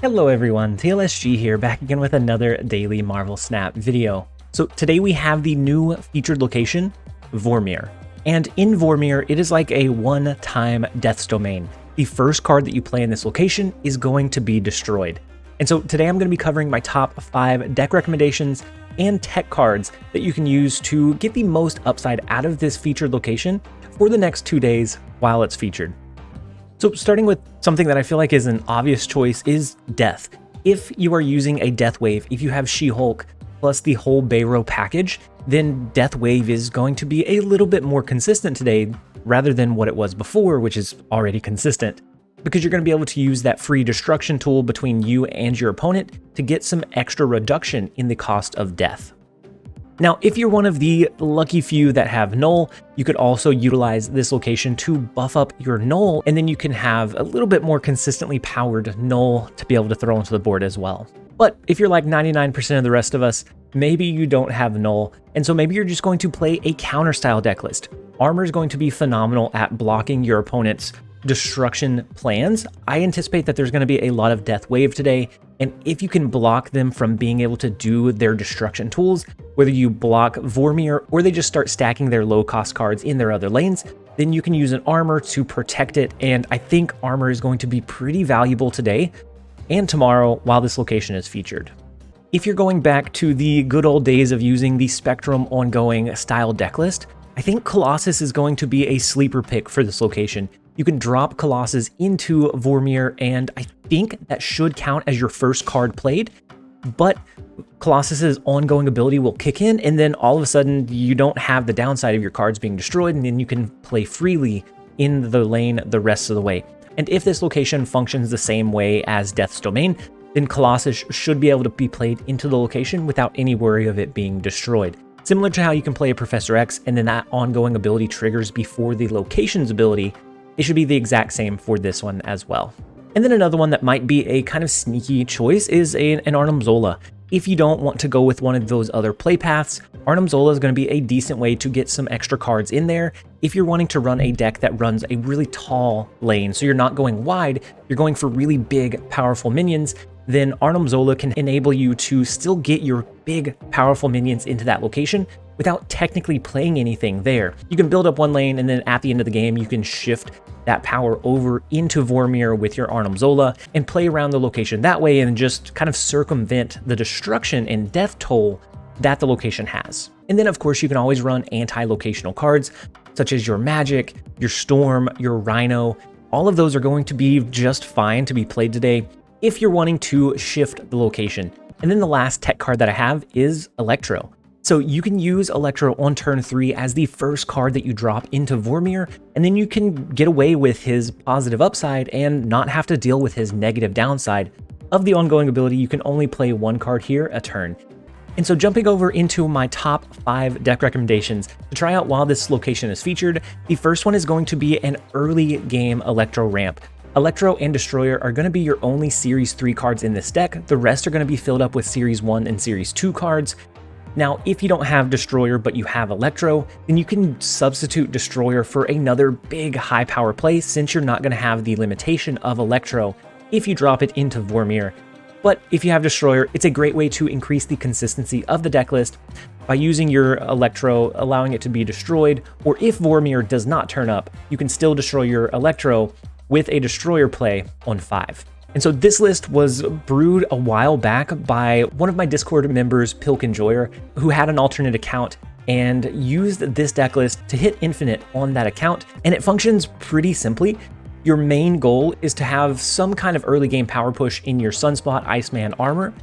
Hello everyone, TLSG here, back again with another daily Marvel Snap video. So today we have the new featured location, Vormir. And in Vormir, it is like a one-time Death's Domain. The first card that you play in this location is going to be destroyed. And so today I'm going to be covering my top 5 deck recommendations and tech cards that you can use to get the most upside out of this featured location for the next 2 days while it's featured. So starting with something that I feel like is an obvious choice is Death. If you are using a Death Wave, if you have She-Hulk plus the whole BAERO package, then Death Wave is going to be a little bit more consistent today rather than what it was before, which is already consistent. Because you're going to be able to use that free destruction tool between you and your opponent to get some extra reduction in the cost of death. Now, if you're one of the lucky few that have Null, you could also utilize this location to buff up your Null, and then you can have a little bit more consistently powered Null to be able to throw onto the board as well. But if you're like 99% of the rest of us, maybe you don't have Null, and so maybe you're just going to play a counter style deck list. Armor is going to be phenomenal at blocking your opponent's destruction plans. I anticipate that there's going to be a lot of Death Wave today, and if you can block them from being able to do their destruction tools, whether you block Vormir or they just start stacking their low cost cards in their other lanes, then you can use an armor to protect it, and I think armor is going to be pretty valuable today and tomorrow while this location is featured. If you're going back to the good old days of using the Spectrum ongoing style deck list, I think Colossus is going to be a sleeper pick for this location. You can drop Colossus into Vormir, and I think that should count as your first card played, but Colossus's ongoing ability will kick in, and then all of a sudden you don't have the downside of your cards being destroyed, and then you can play freely in the lane the rest of the way. And if this location functions the same way as Death's Domain, then Colossus should be able to be played into the location without any worry of it being destroyed. Similar to how you can play a Professor X and then that ongoing ability triggers before the location's ability, it should be the exact same for this one as well. And then another one that might be a kind of sneaky choice is an Arnim Zola. If you don't want to go with one of those other play paths, Arnim Zola is going to be a decent way to get some extra cards in there. If you're wanting to run a deck that runs a really tall lane, so you're not going wide, you're going for really big, powerful minions, then Arnim Zola can enable you to still get your big, powerful minions into that location without technically playing anything there. You can build up one lane, and then at the end of the game, you can shift that power over into Vormir with your Arnim Zola and play around the location that way and just kind of circumvent the destruction and death toll that the location has. And then, of course, you can always run anti-locational cards, such as your Magic, your Storm, your Rhino. All of those are going to be just fine to be played today if you're wanting to shift the location. And then the last tech card that I have is Electro. So you can use Electro on turn 3 as the first card that you drop into Vormir, and then you can get away with his positive upside and not have to deal with his negative downside. Of the ongoing ability, you can only play one card here a turn. And so jumping over into my top 5 deck recommendations to try out while this location is featured, the first one is going to be an early game Electro Ramp. Electro and Destroyer are going to be your only Series 3 cards in this deck. The rest are going to be filled up with Series 1 and Series 2 cards. Now, if you don't have Destroyer but you have Electro, then you can substitute Destroyer for another big high power play, since you're not going to have the limitation of Electro if you drop it into Vormir. But if you have Destroyer, it's a great way to increase the consistency of the deck list by using your Electro, allowing it to be destroyed, or if Vormir does not turn up, you can still destroy your Electro with a Destroyer play on 5. And so this list was brewed a while back by one of my Discord members, Pilk Enjoyer, who had an alternate account and used this deck list to hit infinite on that account. And it functions pretty simply. Your main goal is to have some kind of early game power push in your Sunspot Iceman armor,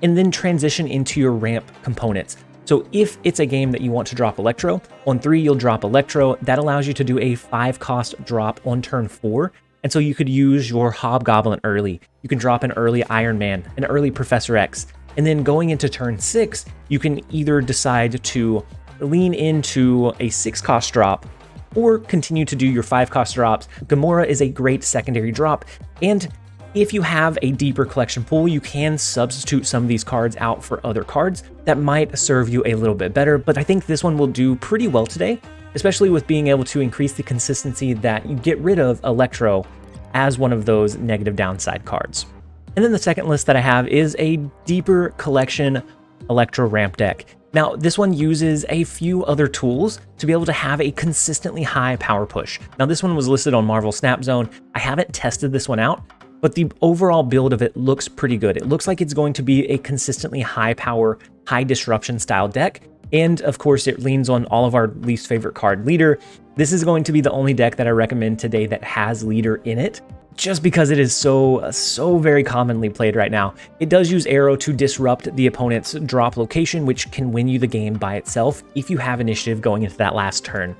and then transition into your ramp components. So if it's a game that you want to drop Electro, on 3 you'll drop Electro. That allows you to do a 5 cost drop on turn 4. And so you could use your Hobgoblin early. You can drop an early Iron Man, an early Professor X. And then going into turn 6, you can either decide to lean into a 6 cost drop or continue to do your 5 cost drops. Gamora is a great secondary drop. And if you have a deeper collection pool, you can substitute some of these cards out for other cards that might serve you a little bit better. But I think this one will do pretty well today, especially with being able to increase the consistency that you get rid of Electro as one of those negative downside cards. And then the second list that I have is a deeper collection Electro Ramp deck. Now, this one uses a few other tools to be able to have a consistently high power push. Now, this one was listed on Marvel Snap Zone. I haven't tested this one out, but the overall build of it looks pretty good. It looks like it's going to be a consistently high power, high disruption style deck. And of course, it leans on all of our least favorite card, Leader. This is going to be the only deck that I recommend today that has Leader in it, just because it is so very commonly played right now. It does use BAERO to disrupt the opponent's drop location, which can win you the game by itself if you have initiative going into that last turn.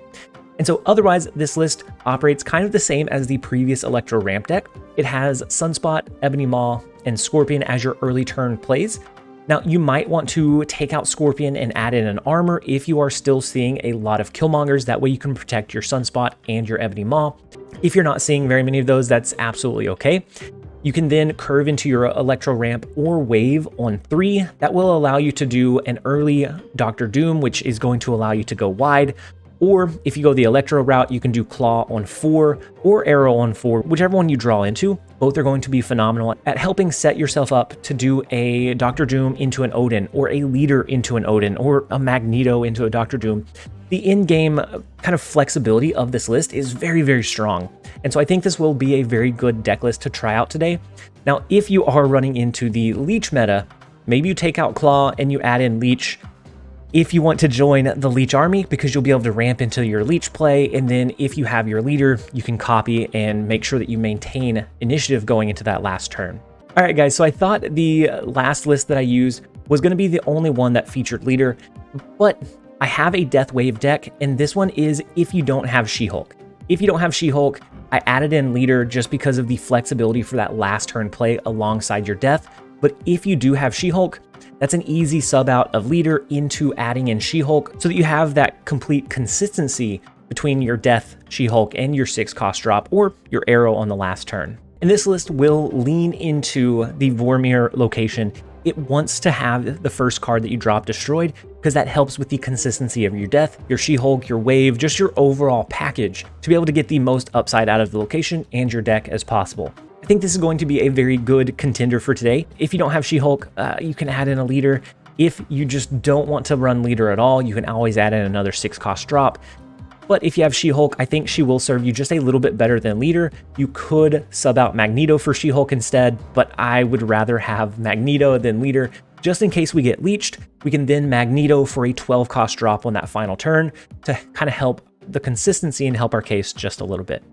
And so otherwise, this list operates kind of the same as the previous Electro Ramp deck. It has Sunspot, Ebony Maw, and Scorpion as your early turn plays. Now, you might want to take out Scorpion and add in an armor if you are still seeing a lot of Killmongers. That way you can protect your Sunspot and your Ebony Maw. If you're not seeing very many of those, that's absolutely okay. You can then curve into your Electro Ramp or Wave on 3. That will allow you to do an early Dr. Doom, which is going to allow you to go wide. Or if you go the Electro route, you can do Claw on 4 or Arrow on 4, whichever one you draw into. Both are going to be phenomenal at helping set yourself up to do a Dr. Doom into an Odin, or a Leader into an Odin, or a Magneto into a Dr. Doom. The in-game kind of flexibility of this list is very strong. And so I think this will be a very good deck list to try out today. Now, if you are running into the Leech meta, maybe you take out Claw and you add in Leech if you want to join the Leech army, because you'll be able to ramp into your Leech play. And then if you have your Leader, you can copy and make sure that you maintain initiative going into that last turn. All right, guys, so I thought the last list that I used was going to be the only one that featured Leader, but I have a Death Wave deck, and this one is if you don't have She-Hulk. If you don't have She-Hulk, I added in Leader just because of the flexibility for that last turn play alongside your Death. But if you do have She-Hulk, that's an easy sub out of Leader into adding in She-Hulk so that you have that complete consistency between your Death She-Hulk and your 6-cost drop or your Arrow on the last turn. And this list will lean into the Vormir location. It wants to have the first card that you drop destroyed because that helps with the consistency of your Death, your She-Hulk, your Wave, just your overall package to be able to get the most upside out of the location and your deck as possible. I think this is going to be a very good contender for today. If you don't have She-Hulk, you can add in a Leader. If you just don't want to run Leader at all, you can always add in another 6-cost drop. But if you have She-Hulk, I think she will serve you just a little bit better than Leader. You could sub out Magneto for She-Hulk instead, but I would rather have Magneto than Leader. Just in case we get leeched, we can then Magneto for a 12-cost drop on that final turn to kind of help the consistency and help our case just a little bit.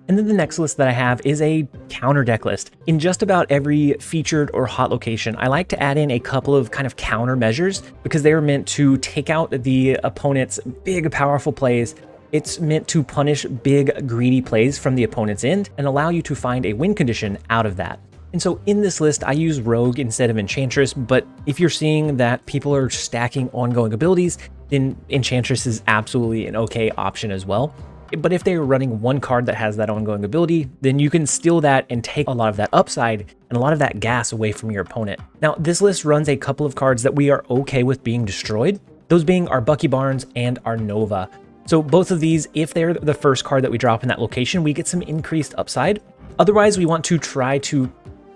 And then the next list that I have is a counter deck list. In just about every featured or hot location, I like to add in a couple of kind of counter measures because they are meant to take out the opponent's big, powerful plays. It's meant to punish big, greedy plays from the opponent's end and allow you to find a win condition out of that. And so in this list, I use Rogue instead of Enchantress, but if you're seeing that people are stacking ongoing abilities, then Enchantress is absolutely an okay option as well. But if they're running one card that has that ongoing ability, then you can steal that and take a lot of that upside and a lot of that gas away from your opponent. Now, this list runs a couple of cards that we are okay with being destroyed, those being our Bucky Barnes and our Nova. So both of these, if they're the first card that we drop in that location, we get some increased upside. Otherwise, we want to try to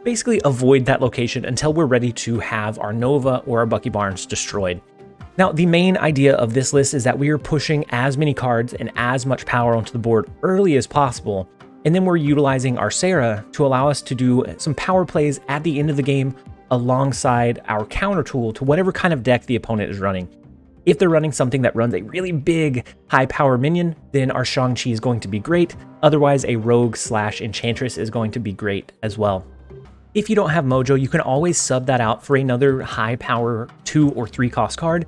basically avoid that location until we're ready to have our Nova or our Bucky Barnes destroyed. Now, the main idea of this list is that we are pushing as many cards and as much power onto the board early as possible, and then we're utilizing our Sarah to allow us to do some power plays at the end of the game alongside our counter tool to whatever kind of deck the opponent is running. If they're running something that runs a really big, high-power minion, then our Shang-Chi is going to be great. Otherwise, a Rogue/Enchantress is going to be great as well. If you don't have Mojo, you can always sub that out for another high-power 2 or 3-cost card.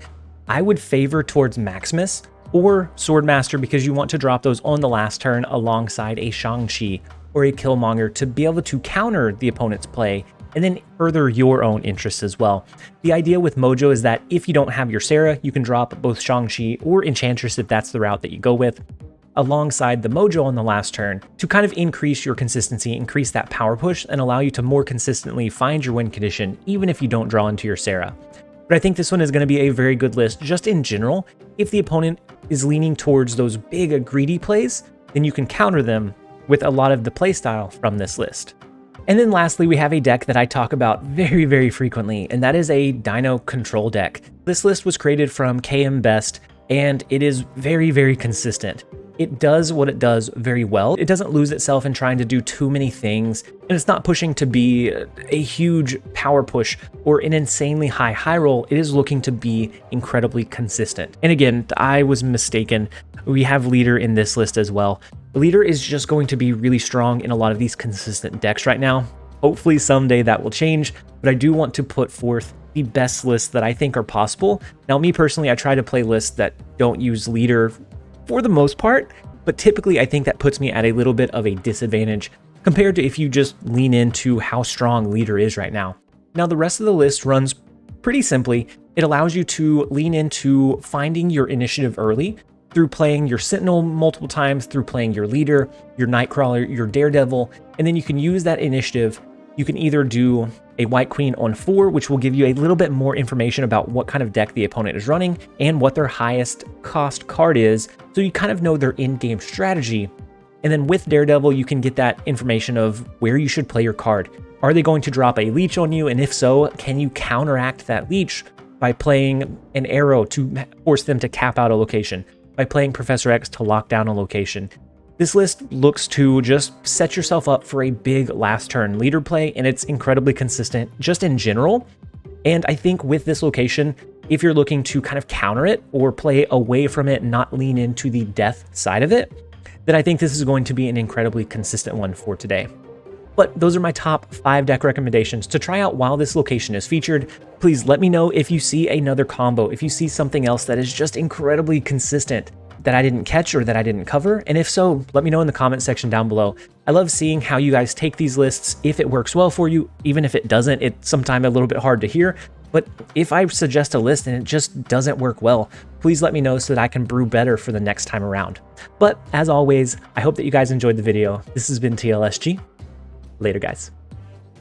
I would favor towards Maximus or Swordmaster because you want to drop those on the last turn alongside a Shang-Chi or a Killmonger to be able to counter the opponent's play and then further your own interests as well. The idea with Mojo is that if you don't have your Sarah, you can drop both Shang-Chi or Enchantress if that's the route that you go with, alongside the Mojo on the last turn to kind of increase your consistency, increase that power push, and allow you to more consistently find your win condition even if you don't draw into your Sarah. But I think this one is going to be a very good list just in general. If the opponent is leaning towards those big greedy plays, then you can counter them with a lot of the playstyle from this list. And then lastly, we have a deck that I talk about very, very frequently, and that is a Dino Control deck. This list was created from KM Best, and it is very, very consistent. It does what it does very well. It doesn't lose itself in trying to do too many things, and it's not pushing to be a huge power push or an insanely high roll. It is looking to be incredibly consistent. And again, I was mistaken. We have Leader in this list as well. Leader is just going to be really strong in a lot of these consistent decks right now. Hopefully someday that will change, but I do want to put forth the best lists that I think are possible. Now, me personally, I try to play lists that don't use Leader for the most part, but typically I think that puts me at a little bit of a disadvantage compared to if you just lean into how strong Leader is right now. Now, the rest of the list runs pretty simply. It allows you to lean into finding your initiative early through playing your Sentinel multiple times, through playing your Leader, your Nightcrawler, your Daredevil, and then you can use that initiative. You can either do a White Queen on 4, which will give you a little bit more information about what kind of deck the opponent is running and what their highest cost card is, so you kind of know their in-game strategy. And then with Daredevil, you can get that information of where you should play your card. Are they going to drop a leech on you? And if so, can you counteract that leech by playing an arrow to force them to cap out a location, by playing Professor X to lock down a location? This list looks to just set yourself up for a big last turn Leader play, and it's incredibly consistent just in general. And I think with this location, if you're looking to kind of counter it or play away from it, not lean into the death side of it, then I think this is going to be an incredibly consistent one for today. But those are my top 5 deck recommendations to try out while this location is featured. Please let me know if you see another combo, if you see something else that is just incredibly consistent that I didn't catch or that I didn't cover. And if so, let me know in the comment section down below. I love seeing how you guys take these lists, if it works well for you. Even if it doesn't, it's sometimes a little bit hard to hear. But if I suggest a list and it just doesn't work well, please let me know so that I can brew better for the next time around. But as always, I hope that you guys enjoyed the video. This has been TLSG. Later, guys.